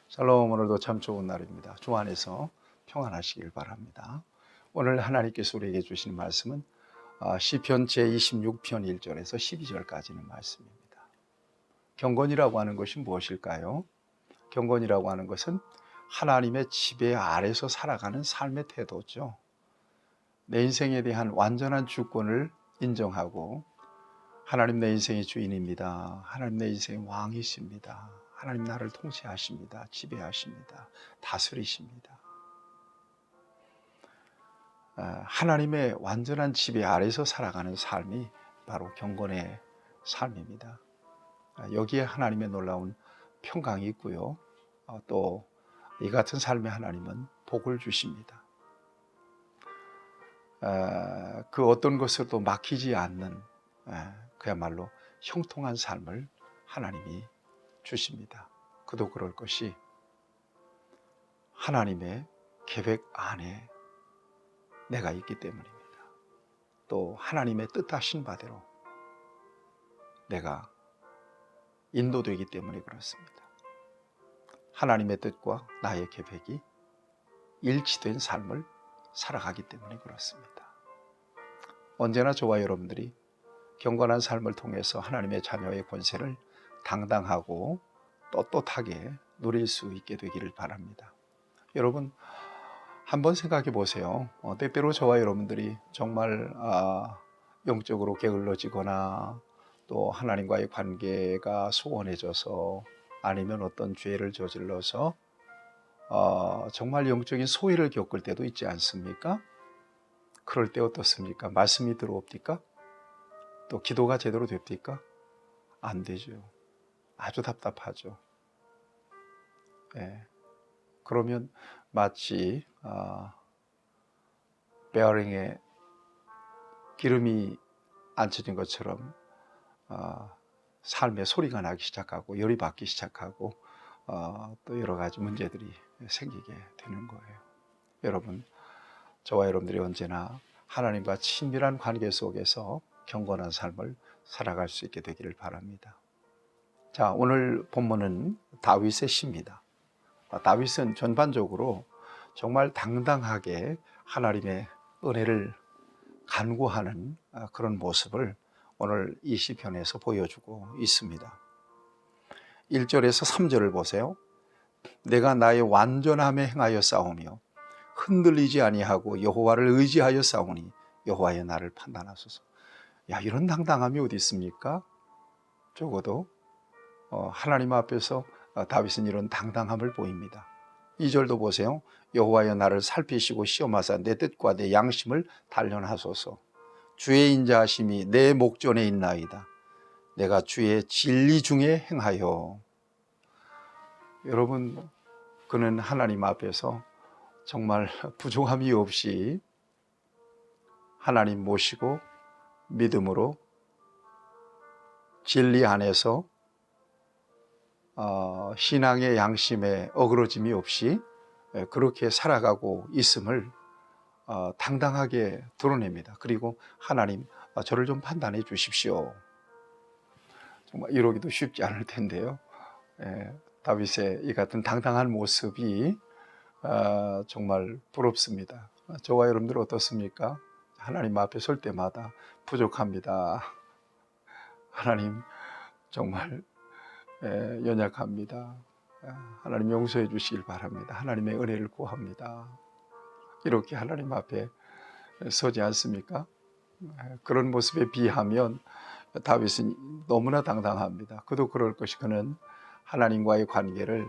샬롬. 오늘도 참 좋은 날입니다. 주 안에서 평안하시길 바랍니다. 오늘 하나님께서 우리에게 주시는 말씀은 시편 제26편 1절에서 12절까지는 말씀입니다. 경건이라고 하는 것이 무엇일까요? 경건이라고 하는 것은 하나님의 지배 아래서 살아가는 삶의 태도죠. 내 인생에 대한 완전한 주권을 인정하고, 하나님 내 인생의 주인입니다. 하나님 내 인생의 왕이십니다. 하나님 나를 통치하십니다. 지배하십니다. 다스리십니다. 하나님의 완전한 지배 아래서 살아가는 삶이 바로 경건의 삶입니다. 여기에 하나님의 놀라운 평강이 있고요. 또 이 같은 삶에 하나님은 복을 주십니다. 그 어떤 것에도 막히지 않는 그야말로 형통한 삶을 하나님이 주십니다. 그도 그럴 것이 하나님의 계획 안에 내가 있기 때문입니다. 또 하나님의 뜻하신 바대로 내가 인도되기 때문에 그렇습니다. 하나님의 뜻과 나의 계획이 일치된 삶을 살아가기 때문에 그렇습니다. 언제나 저와 여러분들이 경건한 삶을 통해서 하나님의 자녀의 권세를 당당하고 떳떳하게 누릴 수 있게 되기를 바랍니다. 여러분, 한번 생각해 보세요. 때때로 저와 여러분들이 정말 영적으로 게을러지거나 또 하나님과의 관계가 소원해져서, 아니면 어떤 죄를 저질러서 정말 영적인 소외를 겪을 때도 있지 않습니까? 그럴 때 어떻습니까? 말씀이 들어옵니까? 또 기도가 제대로 됩니까? 안 되죠. 아주 답답하죠. 그러면 마치 베어링에 기름이 앉혀진 것처럼 삶의 소리가 나기 시작하고, 열이 받기 시작하고, 또 여러 가지 문제들이 생기게 되는 거예요. 여러분, 저와 여러분들이 언제나 하나님과 친밀한 관계 속에서 경건한 삶을 살아갈 수 있게 되기를 바랍니다. 자, 오늘 본문은 다윗의 시입니다. 다윗은 전반적으로 정말 당당하게 하나님의 은혜를 간구하는 그런 모습을 오늘 이 시편에서 보여주고 있습니다. 1절에서 3절을 보세요. 내가 나의 완전함에 행하여 싸우며 흔들리지 아니하고 여호와를 의지하여 싸우니 여호와여 나를 판단하소서. 이런 당당함이 어디 있습니까? 적어도 하나님 앞에서 다윗은 이런 당당함을 보입니다. 2절도 보세요. 여호와여 나를 살피시고 시험하사 내 뜻과 내 양심을 단련하소서. 주의 인자하심이 내 목전에 있나이다. 내가 주의 진리 중에 행하여. 여러분, 그는 하나님 앞에서 정말 부족함이 없이 하나님 모시고 믿음으로 진리 안에서 신앙의 양심에 어그러짐이 없이 그렇게 살아가고 있음을 당당하게 드러냅니다. 그리고 하나님, 저를 좀 판단해 주십시오. 정말 이러기도 쉽지 않을 텐데요. 다윗의 이 같은 당당한 모습이 정말 부럽습니다. 저와 여러분들 어떻습니까? 하나님 앞에 설 때마다 부족합니다. 하나님, 정말 연약합니다. 하나님 용서해 주시길 바랍니다. 하나님의 은혜를 구합니다. 이렇게 하나님 앞에 서지 않습니까? 그런 모습에 비하면 다윗은 너무나 당당합니다. 그도 그럴 것이, 그는 하나님과의 관계를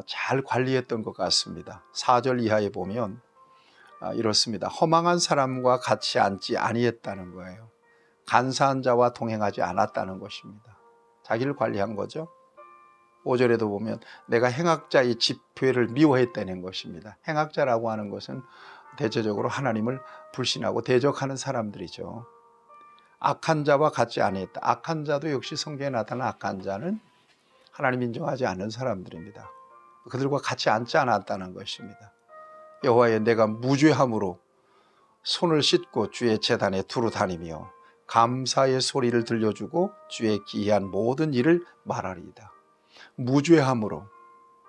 잘 관리했던 것 같습니다. 4절 이하에 보면 이렇습니다. 허망한 사람과 같이 앉지 아니했다는 거예요. 간사한 자와 동행하지 않았다는 것입니다. 자기를 관리한 거죠. 5절에도 보면 내가 행악자의 집회를 미워했다는 것입니다. 행악자라고 하는 것은 대체적으로 하나님을 불신하고 대적하는 사람들이죠. 악한 자와 같지 아니했다. 악한 자도 역시 성경에 나타난 악한 자는 하나님 인정하지 않는 사람들입니다. 그들과 같이 앉지 않았다는 것입니다. 여호와여, 내가 무죄함으로 손을 씻고 주의 제단에 두루 다니며 감사의 소리를 들려주고 주의 기이한 모든 일을 말하리이다. 무죄함으로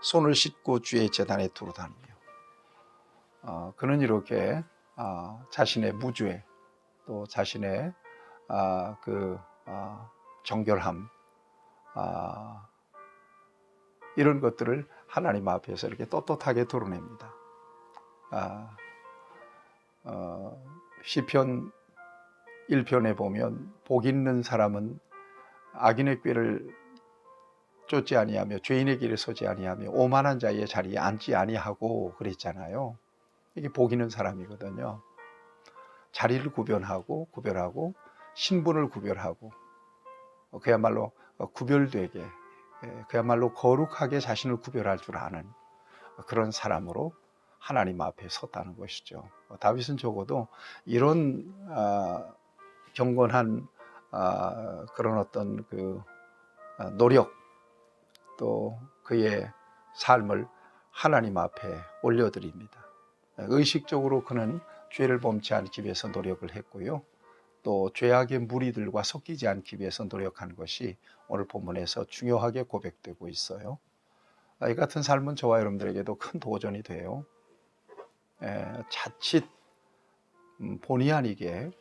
손을 씻고 주의 제단에 두루 다니며 그는 이렇게 자신의 무죄 또 자신의 정결함 이런 것들을 하나님 앞에서 이렇게 떳떳하게 드러냅니다. 시편 1편에 보면 복 있는 사람은 악인의 꾀를 쫓지 아니하며 죄인의 길에 서지 아니하며 오만한 자의 자리에 앉지 아니하고 그랬잖아요. 이게 복 있는 사람이거든요. 자리를 구별하고 신분을 구별하고 그야말로 구별되게 그야말로 거룩하게 자신을 구별할 줄 아는 그런 사람으로 하나님 앞에 섰다는 것이죠. 다윗은 적어도 이런 경건한 그런 어떤 노력 또 그의 삶을 하나님 앞에 올려드립니다. 의식적으로 그는 죄를 범치 않기 위해서 노력을 했고요. 또 죄악의 무리들과 섞이지 않기 위해서 노력한 것이 오늘 본문에서 중요하게 고백되고 있어요. 이 같은 삶은 저와 여러분들에게도 큰 도전이 돼요. 자칫 본의 아니게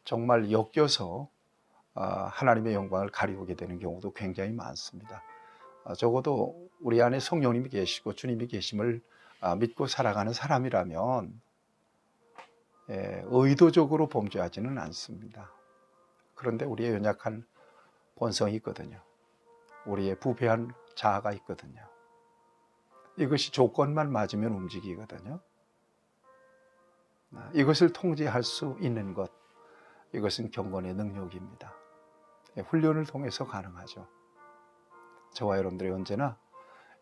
정말 엮여서 하나님의 영광을 가리우게 되는 경우도 굉장히 많습니다. 적어도 우리 안에 성령님이 계시고 주님이 계심을 믿고 살아가는 사람이라면 의도적으로 범죄하지는 않습니다. 그런데 우리의 연약한 본성이 있거든요. 우리의 부패한 자아가 있거든요. 이것이 조건만 맞으면 움직이거든요. 이것을 통제할 수 있는 것, 이것은 경건의 능력입니다. 훈련을 통해서 가능하죠. 저와 여러분들이 언제나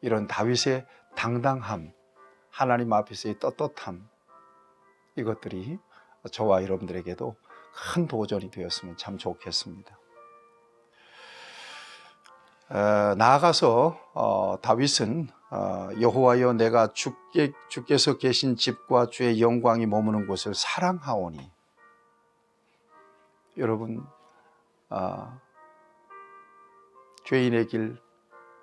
이런 다윗의 당당함, 하나님 앞에서의 떳떳함, 이것들이 저와 여러분들에게도 큰 도전이 되었으면 참 좋겠습니다. 나아가서 다윗은 여호와여 내가 주께서 계신 집과 주의 영광이 머무는 곳을 사랑하오니. 여러분 죄인의 길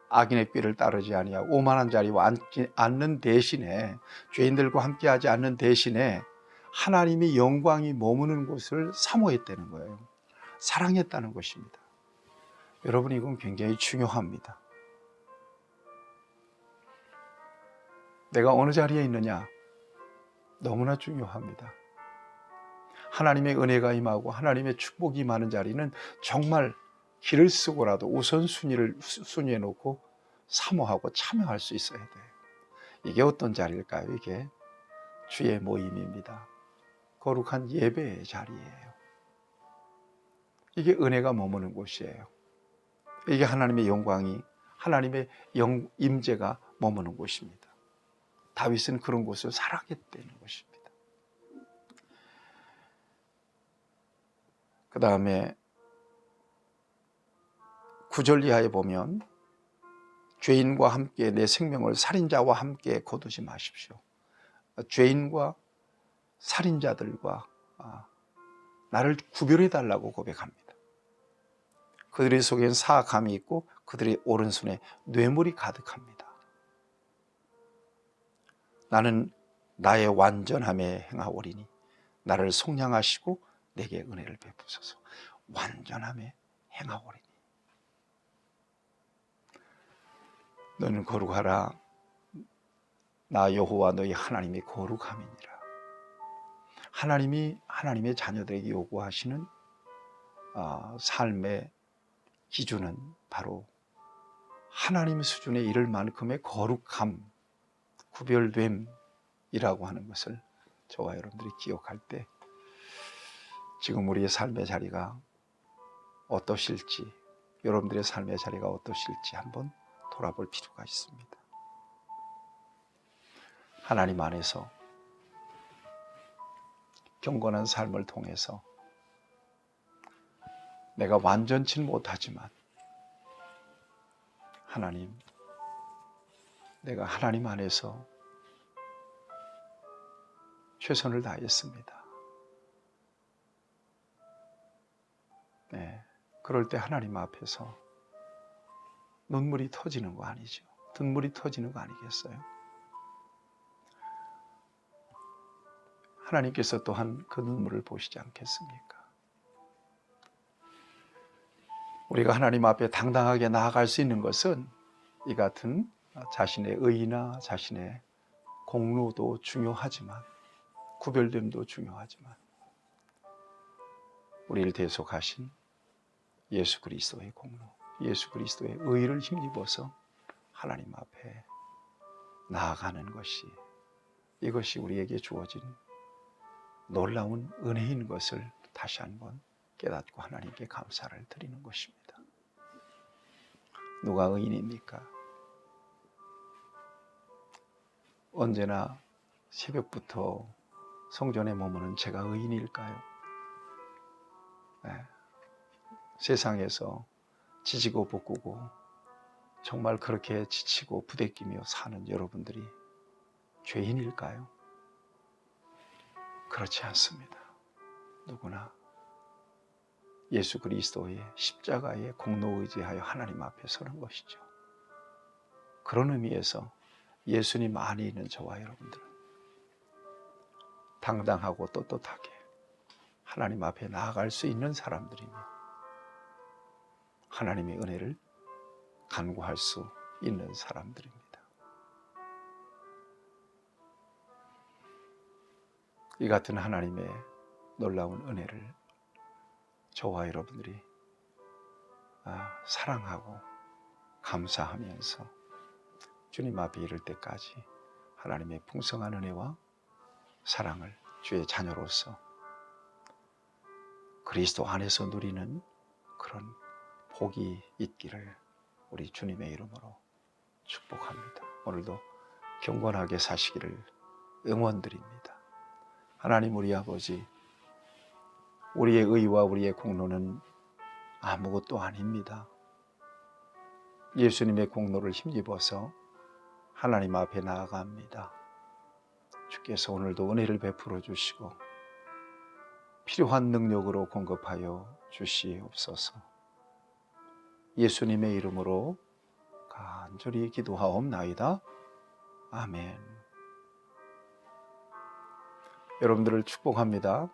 악인의 꾀를 따르지 아니하고 오만한 자리에 앉지 않는 대신에 죄인들과 함께하지 않는 대신에 하나님의 영광이 머무는 곳을 사모했다는 거예요. 사랑했다는 것입니다. 여러분 이건 굉장히 중요합니다. 내가 어느 자리에 있느냐 너무나 중요합니다. 하나님의 은혜가 임하고 하나님의 축복이 임하는 자리는 정말 길을 쓰고라도 우선순위를 순위해 놓고 사모하고 참여할 수 있어야 돼요. 이게 어떤 자리일까요? 이게 주의 모임입니다. 거룩한 예배의 자리예요. 이게 은혜가 머무는 곳이에요. 이게 하나님의 영광이 하나님의 임재가 머무는 곳입니다. 다윗은 그런 곳을 사랑했다는 것입니다. 그 다음에 9절 이하에 보면 죄인과 함께 내 생명을 살인자와 함께 거두지 마십시오. 죄인과 살인자들과 나를 구별해 달라고 고백합니다. 그들의 속에는 사악함이 있고 그들의 오른손에 뇌물이 가득합니다. 나는 나의 완전함에 행하오리니 나를 속량하시고 내게 은혜를 베푸소서. 완전함에 행하오리니 너는 거룩하라. 나 여호와 너희 하나님이 거룩함이니라. 하나님이 하나님의 자녀들에게 요구하시는 삶의 기준은 바로 하나님 수준에 이를 만큼의 거룩함, 구별됨이라고 하는 것을 저와 여러분들이 기억할 때 지금 우리의 삶의 자리가 어떠실지, 여러분들의 삶의 자리가 어떠실지 한번 돌아볼 필요가 있습니다. 하나님 안에서 경건한 삶을 통해서 내가 완전치는 못하지만 하나님, 내가 하나님 안에서 최선을 다했습니다. 네, 그럴 때 하나님 앞에서 눈물이 터지는 거 아니죠. 눈물이 터지는 거 아니겠어요? 하나님께서 또한 그 눈물을 보시지 않겠습니까? 우리가 하나님 앞에 당당하게 나아갈 수 있는 것은 이 같은 자신의 의나 자신의 공로도 중요하지만, 구별됨도 중요하지만, 우리를 대속하신 예수 그리스도의 공로, 예수 그리스도의 의를 힘입어서 하나님 앞에 나아가는 것이, 이것이 우리에게 주어진 놀라운 은혜인 것을 다시 한번 깨닫고 하나님께 감사를 드리는 것입니다. 누가 의인입니까? 언제나 새벽부터 성전에 머무는 제가 의인일까요? 네. 세상에서 지지고 볶고 정말 그렇게 지치고 부대끼며 사는 여러분들이 죄인일까요? 그렇지 않습니다. 누구나 예수 그리스도의 십자가의 공로 의지하여 하나님 앞에 서는 것이죠. 그런 의미에서 예수님 안에 있는 저와 여러분들은 당당하고 떳떳하게 하나님 앞에 나아갈 수 있는 사람들이며 하나님의 은혜를 간구할 수 있는 사람들입니다. 이 같은 하나님의 놀라운 은혜를 저와 여러분들이 사랑하고 감사하면서 주님 앞에 이를 때까지 하나님의 풍성한 은혜와 사랑을 주의 자녀로서 그리스도 안에서 누리는 그런 복이 있기를 우리 주님의 이름으로 축복합니다. 오늘도 경건하게 사시기를 응원드립니다. 하나님 우리 아버지, 우리의 의와 우리의 공로는 아무것도 아닙니다. 예수님의 공로를 힘입어서 하나님 앞에 나아갑니다. 주께서 오늘도 은혜를 베풀어 주시고 필요한 능력으로 공급하여 주시옵소서. 예수님의 이름으로 간절히 기도하옵나이다. 아멘. 여러분들을 축복합니다.